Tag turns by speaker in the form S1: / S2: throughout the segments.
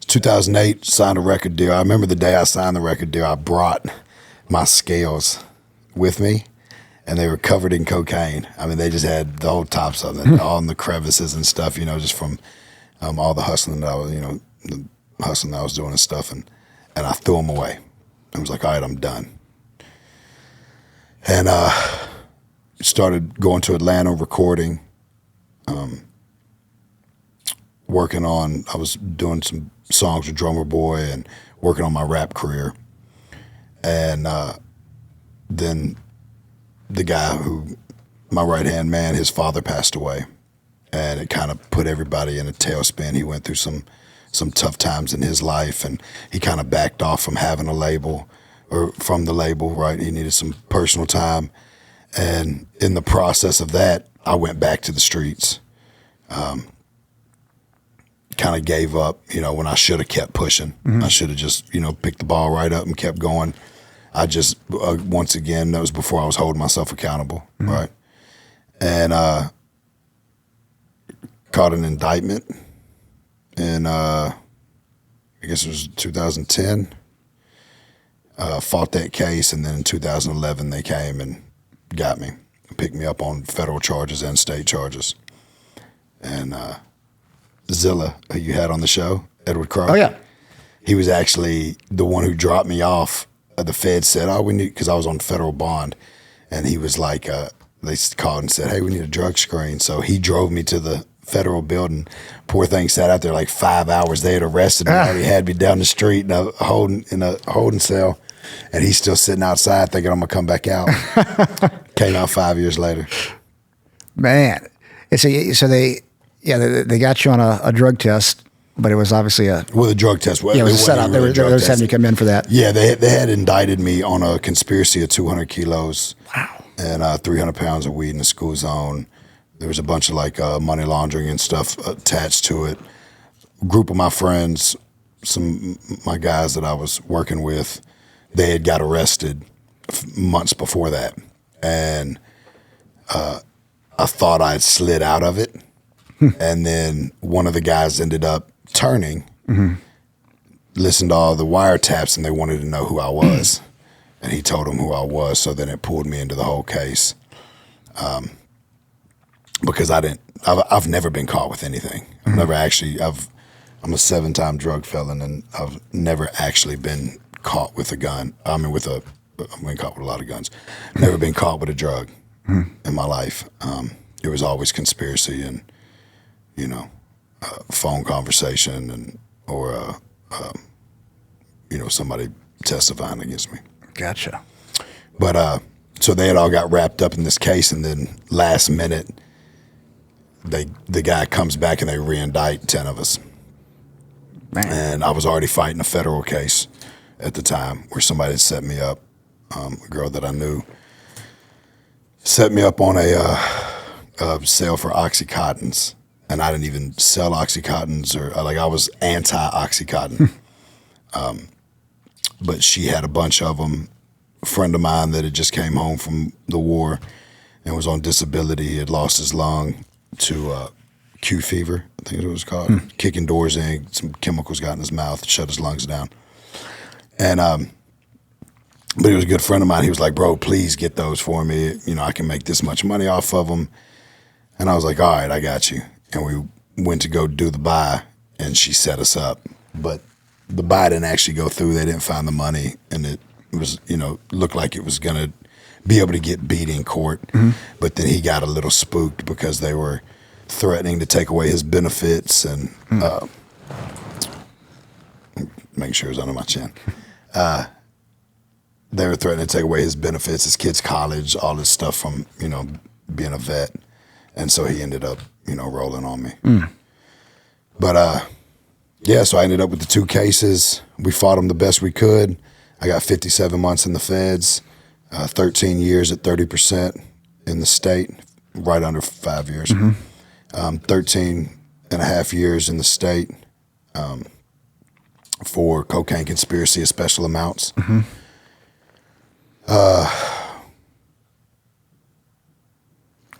S1: 2008, signed a record deal. I remember the day I signed the record deal, I brought my scales with me, and they were covered in cocaine. I mean, they just had the whole tops of it, all in the crevices and stuff, just from all the hustling that I was, the hustling that I was doing and stuff. And I threw them away. I was like, all right, I'm done. And started going to Atlanta, recording, working on, I was doing some songs with Drummer Boy and working on my rap career. And then the guy my right-hand man, his father passed away. And it kind of put everybody in a tailspin. He went through some tough times in his life, and he kind of backed off from having a label, or from the label, right? He needed some personal time. And in the process of that, I went back to the streets. Kind of gave up, when I should have kept pushing. Mm-hmm. I should have just, picked the ball right up and kept going. I just, once again, that was before I was holding myself accountable, mm-hmm. right? And caught an indictment in, I guess it was 2010. Fought that case, and then in 2011 they came and got me, picked me up on federal charges and state charges. And Zilla, who you had on the show, Edward Crowe.
S2: Oh, yeah.
S1: He was actually the one who dropped me off. The Fed said, we need, because I was on federal bond. And he was like, they called and said, hey, we need a drug screen. So he drove me to the federal building. Poor thing sat out there like 5 hours. They had arrested me. Already had me down the street in a holding cell. And he's still sitting outside thinking I'm going to come back out. Came out 5 years later.
S2: Man. So they got you on a drug test, but it was obviously a
S1: drug test.
S2: It was a setup. They were just having you come in for that.
S1: Yeah, they had indicted me on a conspiracy of 200 kilos.
S2: Wow.
S1: And 300 pounds of weed in the school zone. There was a bunch of money laundering and stuff attached to it. A group of my friends, my guys that I was working with, they had got arrested months before that. And I thought I had slid out of it. And then one of the guys ended up turning, listened to all the wiretaps, and they wanted to know who I was. And he told them who I was, so then it pulled me into the whole case. Because I've never been caught with anything. I've never actually, I'm a 7-time drug felon, and I've never actually been caught with a gun. I've been caught with a lot of guns. Never been caught with a drug in my life. It was always conspiracy and, phone conversation or somebody testifying against me.
S2: Gotcha.
S1: But so they had all got wrapped up in this case, and then last minute, the guy comes back and they re-indict 10 of us. Man. And I was already fighting a federal case at the time where somebody had set me up, a girl that I knew, set me up on a sale for Oxycontins. And I didn't even sell Oxycontins, or I was anti-Oxycontin. But she had a bunch of them. A friend of mine that had just came home from the war and was on disability, he had lost his lung to Q fever, I think it was called. Kicking doors in, some chemicals got in his mouth, shut his lungs down. And but he was a good friend of mine. He was like, bro, please get those for me. I can make this much money off of them. And I was like, all right, I got you. And we went to go do the buy, and she set us up. But the buy didn't actually go through. They didn't find the money, and it was, looked like it was going to be able to get beat in court. But then he got a little spooked because they were threatening to take away his benefits and make sure it's under my chin. They were threatening to take away his benefits, his kid's college, all this stuff from, being a vet. And so he ended up, rolling on me. But, so I ended up with the 2 cases. We fought them the best we could. I got 57 months in the feds, 13 years at 30% in the state, right under 5 years. 13 and a half years in the state for cocaine conspiracy of special amounts.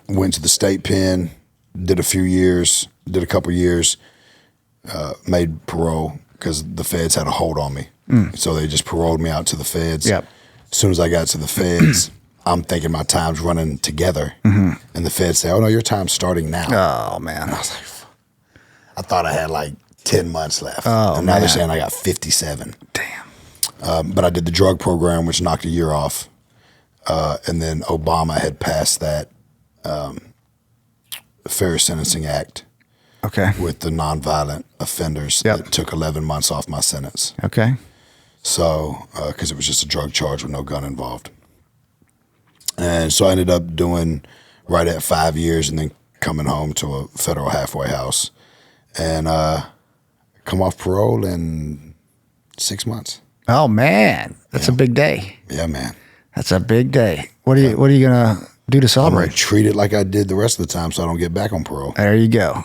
S1: Went to the state pen, did a couple years, made parole, because the feds had a hold on me. So they just paroled me out to the feds.
S2: Yep.
S1: As soon as I got to the feds, I'm thinking my time's running together. And the feds say, oh, no, your time's starting now.
S2: Oh, man.
S1: I was like, I thought I had like 10 months left.
S2: Oh,
S1: and now they're
S2: man.
S1: saying I got 57.
S2: Damn.
S1: But I did the drug program, which knocked a year off. And then Obama had passed that Fair Sentencing Act
S2: Okay.
S1: with the nonviolent offenders that took 11 months off my sentence.
S2: Okay.
S1: So, because it was just a drug charge with no gun involved. And so I ended up doing right at 5 years and then coming home to a federal halfway house and come off parole in 6 months.
S2: Oh, man. That's a big day.
S1: Yeah, man.
S2: That's a big day. What are you going to do to
S1: I'm
S2: celebrate?
S1: going to treat it like I did the rest of the time so I don't get back on parole.
S2: There you go.